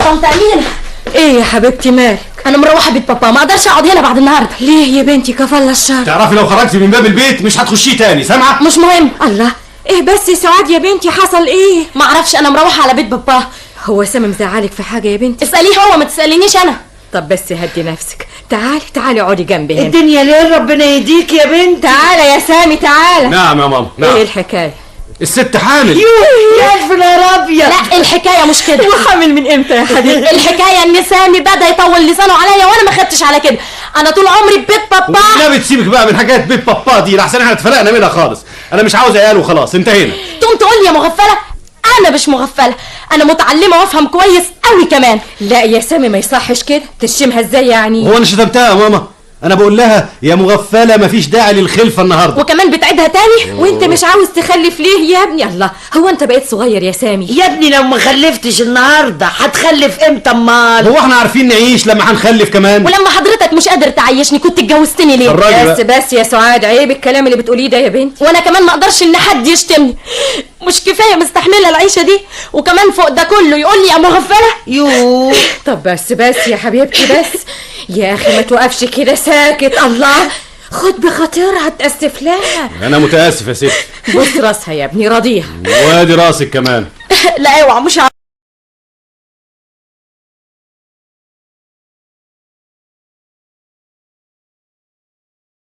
طنط امينه. ايه يا حبيبتي مالك؟ انا مروحه بيت بابا، ما اقدرش اقعد هنا بعد النهارده. ليه يا بنتي كفالة الشر؟ تعرفي لو خرجتي من باب البيت مش هتخشيه تاني، سامعه؟ مش مهم. الله، ايه بس يا سعاد يا بنتي حصل ايه؟ ما اعرفش، انا مروحه على بيت بابا. هو سامي مزعلك في حاجه يا بنتي؟ اساليه هو، ما تسالينيش انا. طب بس هدي نفسك، تعالي اقعدي جنبي هنا. الدنيا ليه؟ ربنا يهديك يا بنت. تعالى يا سامي تعالى. نعم يا ماما، نعم. ايه الحكايه؟ الست حامل. يا الف نهار ابيض. لا الحكايه مش كده. وحامل من امتى يا حبيبتي؟ الحكايه ان سامي بدا يطول لسانه عليا وانا ما خدتش على كده. انا طول عمري ببيت بابا. لا بتسيبك بقى من حاجات بيت بابا دي، لحسن احنا اتفرقنا منها خالص. انا مش عاوز عيال وخلاص، انتهينا. تقوم تقول لي يا مغفله؟ انا مش مغفله، انا متعلمه وافهم كويس قوي كمان. لا يا سامي ما يصحش كده، تشتمها ازاي يعني؟ هو انا شتمتها يا ماما؟ انا بقول لها يا مغفله مفيش داعي للخلفه النهارده. وكمان بتعيدها تاني. وانت مش عاوز تخلف ليه يا ابني؟ الله، هو انت بقيت صغير يا سامي؟ يا ابني لو ما خلفتش النهارده هتخلف امتى امال؟ هو احنا عارفين نعيش لما هنخلف كمان؟ ولما حضرتك مش قادر تعيشني كنت اتجوزتني ليه؟ بس يا سعاد، عيب الكلام اللي بتقوليه ده يا بنتي. وانا كمان ما اقدرش ان حد يشتمني. مش كفايه مستحمله العيشه دي وكمان فوق ده كله يقول لي يا مغفله؟ يوه. طب بس يا حبيبتي بس يا اخي ما توقفش كده ساكت. الله، خد بخاطرها تأسف لها. انا متاسف يا ست. بص راسها يا ابني، راضيها. وادي راسك كمان. لا اوعى، مش